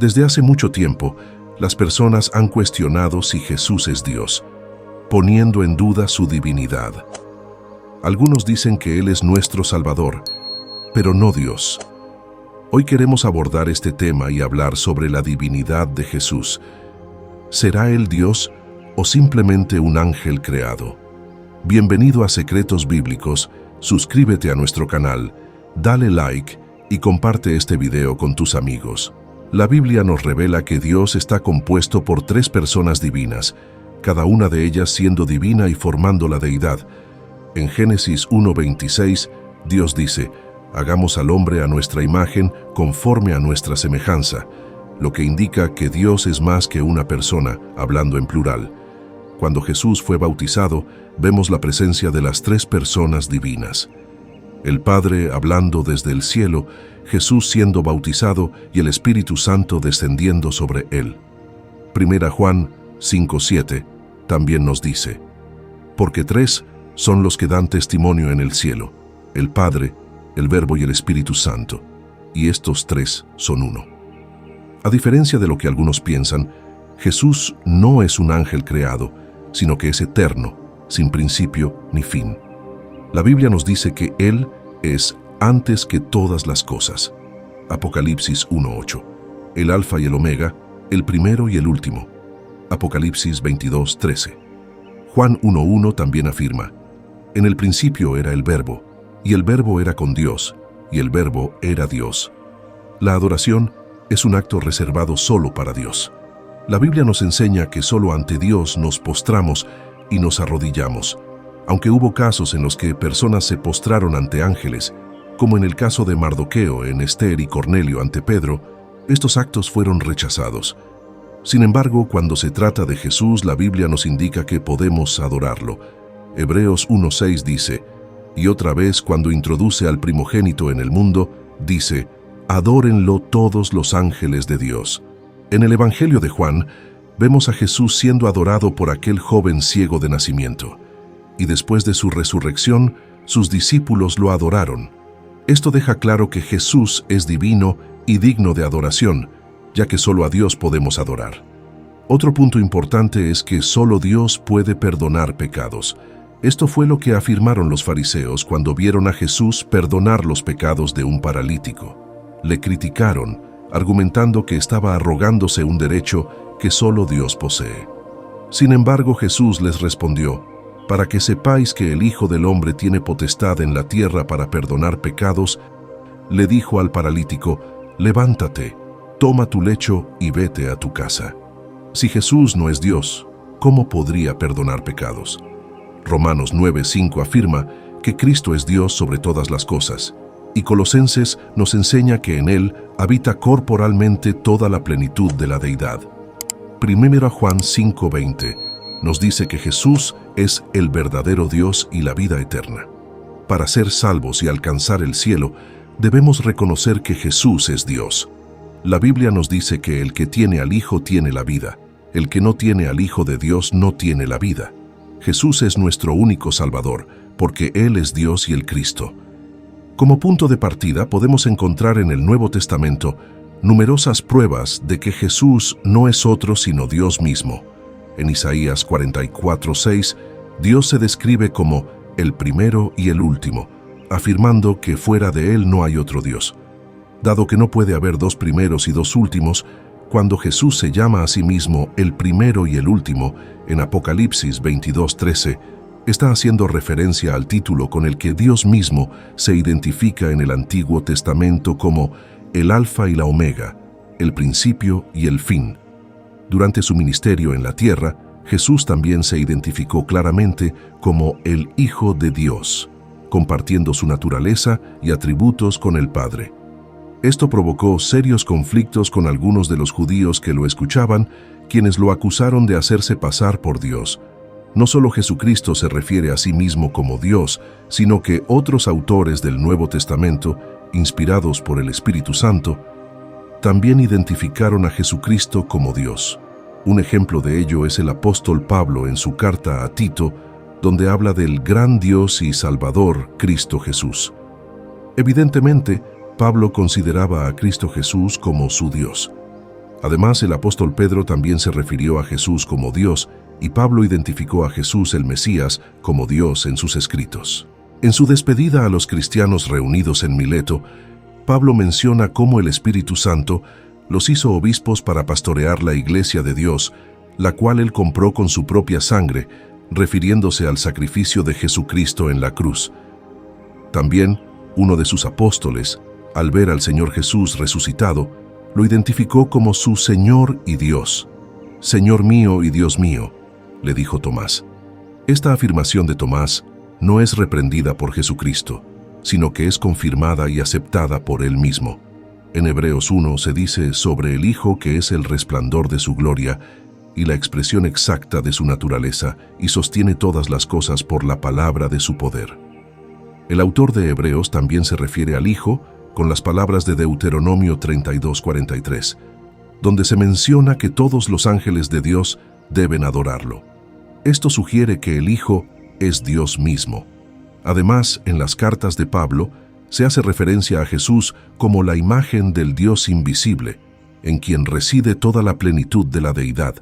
Desde hace mucho tiempo, las personas han cuestionado si Jesús es Dios, poniendo en duda su divinidad. Algunos dicen que Él es nuestro Salvador, pero no Dios. Hoy queremos abordar este tema y hablar sobre la divinidad de Jesús. ¿Será Él Dios o simplemente un ángel creado? Bienvenido a Secretos Bíblicos, suscríbete a nuestro canal, dale like y comparte este video con tus amigos. La Biblia nos revela que Dios está compuesto por tres personas divinas, cada una de ellas siendo divina y formando la deidad. En Génesis 1:26, Dios dice: «Hagamos al hombre a nuestra imagen, conforme a nuestra semejanza», lo que indica que Dios es más que una persona, hablando en plural. Cuando Jesús fue bautizado, vemos la presencia de las tres personas divinas. El Padre hablando desde el cielo, Jesús siendo bautizado y el Espíritu Santo descendiendo sobre él. 1 Juan 5:7 también nos dice: «Porque tres son los que dan testimonio en el cielo, el Padre, el Verbo y el Espíritu Santo, y estos tres son uno». A diferencia de lo que algunos piensan, Jesús no es un ángel creado, sino que es eterno, sin principio ni fin. La Biblia nos dice que Él es antes que todas las cosas. Apocalipsis 1:8. El Alfa y el Omega, el primero y el último. Apocalipsis 22:13. Juan 1:1 también afirma: «En el principio era el Verbo, y el Verbo era con Dios, y el Verbo era Dios». La adoración es un acto reservado solo para Dios. La Biblia nos enseña que solo ante Dios nos postramos y nos arrodillamos, aunque hubo casos en los que personas se postraron ante ángeles, como en el caso de Mardoqueo en Esther y Cornelio ante Pedro. Estos actos fueron rechazados. Sin embargo, cuando se trata de Jesús, la Biblia nos indica que podemos adorarlo. Hebreos 1:6 dice: «Y otra vez, cuando introduce al primogénito en el mundo, dice: adórenlo todos los ángeles de Dios». En el Evangelio de Juan, vemos a Jesús siendo adorado por aquel joven ciego de nacimiento. Y después de su resurrección, sus discípulos lo adoraron. Esto deja claro que Jesús es divino y digno de adoración, ya que solo a Dios podemos adorar. Otro punto importante es que solo Dios puede perdonar pecados. Esto fue lo que afirmaron los fariseos cuando vieron a Jesús perdonar los pecados de un paralítico. Le criticaron, argumentando que estaba arrogándose un derecho que solo Dios posee. Sin embargo, Jesús les respondió: «Para que sepáis que el Hijo del Hombre tiene potestad en la tierra para perdonar pecados», le dijo al paralítico: «Levántate, toma tu lecho y vete a tu casa». Si Jesús no es Dios, ¿cómo podría perdonar pecados? Romanos 9:5 afirma que Cristo es Dios sobre todas las cosas, y Colosenses nos enseña que en Él habita corporalmente toda la plenitud de la deidad. 1 Juan 5:20 nos dice que Jesús es el verdadero Dios y la vida eterna. Para ser salvos y alcanzar el cielo, debemos reconocer que Jesús es Dios. La Biblia nos dice que el que tiene al Hijo tiene la vida, el que no tiene al Hijo de Dios no tiene la vida. Jesús es nuestro único Salvador, porque Él es Dios y el Cristo. Como punto de partida podemos encontrar en el Nuevo Testamento numerosas pruebas de que Jesús no es otro sino Dios mismo. En Isaías 44:6, Dios se describe como el primero y el último, afirmando que fuera de Él no hay otro Dios. Dado que no puede haber dos primeros y dos últimos, cuando Jesús se llama a sí mismo el primero y el último, en Apocalipsis 22:13, está haciendo referencia al título con el que Dios mismo se identifica en el Antiguo Testamento como el Alfa y la Omega, el principio y el fin. Durante su ministerio en la tierra, Jesús también se identificó claramente como el Hijo de Dios, compartiendo su naturaleza y atributos con el Padre. Esto provocó serios conflictos con algunos de los judíos que lo escuchaban, quienes lo acusaron de hacerse pasar por Dios. No solo Jesucristo se refiere a sí mismo como Dios, sino que otros autores del Nuevo Testamento, inspirados por el Espíritu Santo, también identificaron a Jesucristo como Dios. Un ejemplo de ello es el apóstol Pablo en su carta a Tito, donde habla del gran Dios y Salvador, Cristo Jesús. Evidentemente, Pablo consideraba a Cristo Jesús como su Dios. Además, el apóstol Pedro también se refirió a Jesús como Dios, y Pablo identificó a Jesús el Mesías como Dios en sus escritos. En su despedida a los cristianos reunidos en Mileto, Pablo menciona cómo el Espíritu Santo los hizo obispos para pastorear la iglesia de Dios, la cual él compró con su propia sangre, refiriéndose al sacrificio de Jesucristo en la cruz. También, uno de sus apóstoles, al ver al Señor Jesús resucitado, lo identificó como su Señor y Dios. «Señor mío y Dios mío», le dijo Tomás. Esta afirmación de Tomás no es reprendida por Jesucristo, sino que es confirmada y aceptada por él mismo. En Hebreos 1 se dice sobre el Hijo que es el resplandor de su gloria y la expresión exacta de su naturaleza, y sostiene todas las cosas por la palabra de su poder. El autor de Hebreos también se refiere al Hijo con las palabras de Deuteronomio 32:43, donde se menciona que todos los ángeles de Dios deben adorarlo. Esto sugiere que el Hijo es Dios mismo. Además, en las cartas de Pablo, se hace referencia a Jesús como la imagen del Dios invisible, en quien reside toda la plenitud de la deidad.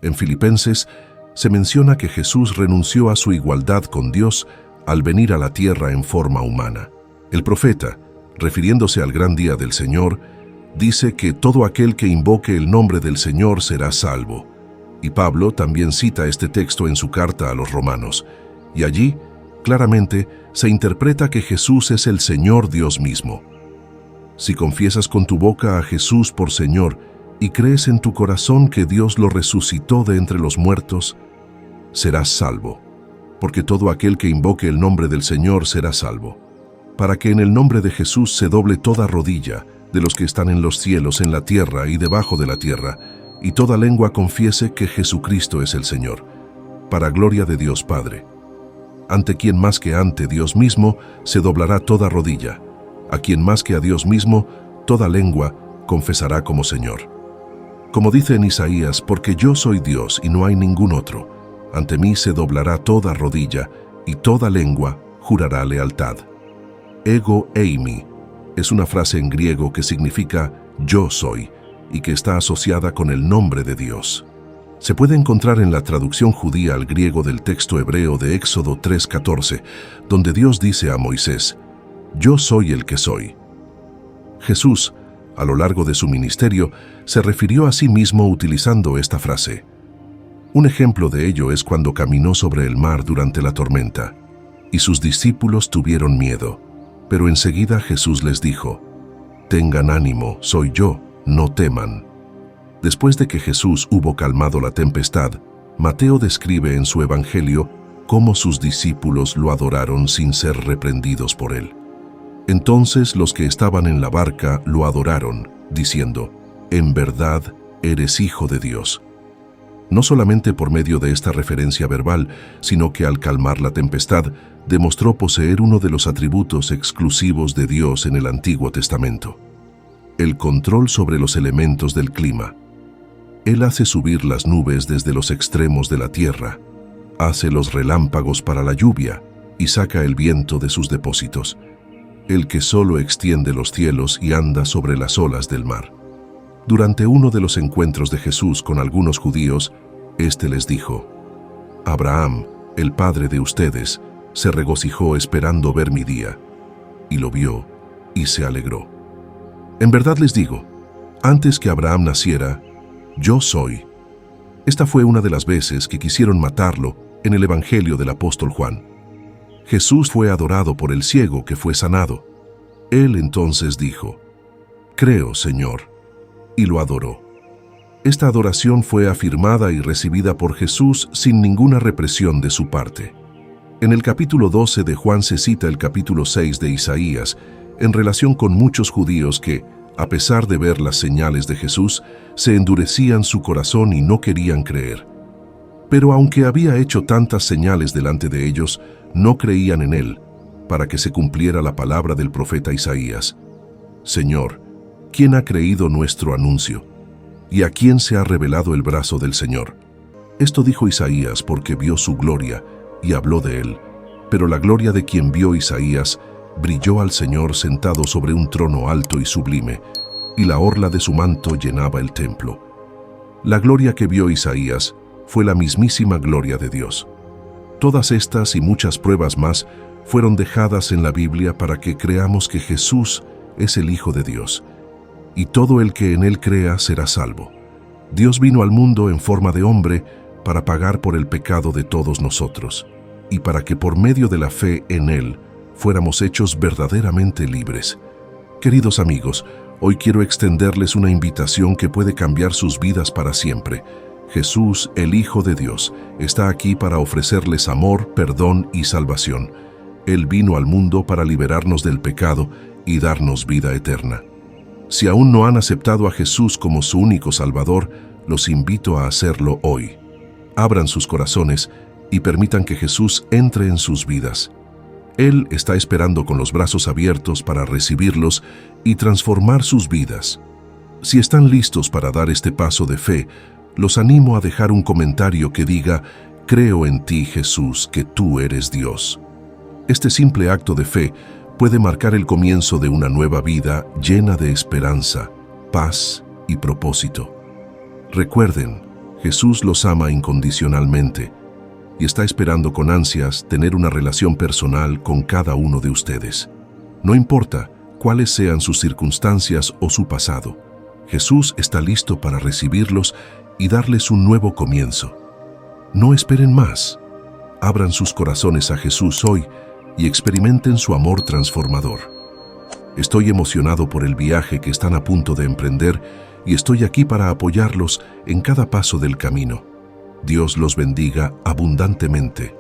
En Filipenses, se menciona que Jesús renunció a su igualdad con Dios al venir a la tierra en forma humana. El profeta, refiriéndose al gran día del Señor, dice que todo aquel que invoque el nombre del Señor será salvo. Y Pablo también cita este texto en su carta a los romanos, y allí, claramente, se interpreta que Jesús es el Señor Dios mismo. Si confiesas con tu boca a Jesús por Señor y crees en tu corazón que Dios lo resucitó de entre los muertos, serás salvo, porque todo aquel que invoque el nombre del Señor será salvo, para que en el nombre de Jesús se doble toda rodilla de los que están en los cielos, en la tierra y debajo de la tierra, y toda lengua confiese que Jesucristo es el Señor, para gloria de Dios Padre. Ante quien más que ante Dios mismo se doblará toda rodilla, a quien más que a Dios mismo toda lengua confesará como Señor. Como dice en Isaías, porque yo soy Dios y no hay ningún otro, ante mí se doblará toda rodilla y toda lengua jurará lealtad. Ego eimi es una frase en griego que significa yo soy y que está asociada con el nombre de Dios. Se puede encontrar en la traducción judía al griego del texto hebreo de Éxodo 3:14, donde Dios dice a Moisés, yo soy el que soy. Jesús, a lo largo de su ministerio, se refirió a sí mismo utilizando esta frase. Un ejemplo de ello es cuando caminó sobre el mar durante la tormenta, y sus discípulos tuvieron miedo, pero enseguida Jesús les dijo, tengan ánimo, soy yo, no teman. Después de que Jesús hubo calmado la tempestad, Mateo describe en su Evangelio cómo sus discípulos lo adoraron sin ser reprendidos por él. Entonces los que estaban en la barca lo adoraron, diciendo, en verdad eres Hijo de Dios. No solamente por medio de esta referencia verbal, sino que al calmar la tempestad, demostró poseer uno de los atributos exclusivos de Dios en el Antiguo Testamento: el control sobre los elementos del clima. Él hace subir las nubes desde los extremos de la tierra, hace los relámpagos para la lluvia y saca el viento de sus depósitos. El que solo extiende los cielos y anda sobre las olas del mar. Durante uno de los encuentros de Jesús con algunos judíos, éste les dijo, Abraham, el padre de ustedes, se regocijó esperando ver mi día, y lo vio y se alegró. En verdad les digo, antes que Abraham naciera, yo soy. Esta fue una de las veces que quisieron matarlo en el Evangelio del apóstol Juan. Jesús fue adorado por el ciego que fue sanado. Él entonces dijo, creo, Señor, y lo adoró. Esta adoración fue afirmada y recibida por Jesús sin ninguna represión de su parte. En el capítulo 12 de Juan se cita el capítulo 6 de Isaías en relación con muchos judíos que, a pesar de ver las señales de Jesús, se endurecían su corazón y no querían creer. Pero aunque había hecho tantas señales delante de ellos, no creían en él, para que se cumpliera la palabra del profeta Isaías. Señor, ¿quién ha creído nuestro anuncio? ¿Y a quién se ha revelado el brazo del Señor? Esto dijo Isaías porque vio su gloria y habló de él. Pero la gloria de quien vio Isaías brilló al Señor sentado sobre un trono alto y sublime, y la orla de su manto llenaba el templo. La gloria que vio Isaías fue la mismísima gloria de Dios. Todas estas y muchas pruebas más fueron dejadas en la Biblia para que creamos que Jesús es el Hijo de Dios, y todo el que en Él crea será salvo. Dios vino al mundo en forma de hombre para pagar por el pecado de todos nosotros, y para que por medio de la fe en Él fuéramos hechos verdaderamente libres. Queridos amigos, hoy quiero extenderles una invitación que puede cambiar sus vidas para siempre. Jesús, el Hijo de Dios, está aquí para ofrecerles amor, perdón y salvación. Él vino al mundo para liberarnos del pecado y darnos vida eterna. Si aún no han aceptado a Jesús como su único Salvador, los invito a hacerlo hoy. Abran sus corazones y permitan que Jesús entre en sus vidas. Él está esperando con los brazos abiertos para recibirlos y transformar sus vidas. Si están listos para dar este paso de fe, los animo a dejar un comentario que diga: «Creo en ti, Jesús, que tú eres Dios». Este simple acto de fe puede marcar el comienzo de una nueva vida llena de esperanza, paz y propósito. Recuerden, Jesús los ama incondicionalmente y está esperando con ansias tener una relación personal con cada uno de ustedes. No importa cuáles sean sus circunstancias o su pasado, Jesús está listo para recibirlos y darles un nuevo comienzo. No esperen más. Abran sus corazones a Jesús hoy y experimenten su amor transformador. Estoy emocionado por el viaje que están a punto de emprender y estoy aquí para apoyarlos en cada paso del camino. Dios los bendiga abundantemente.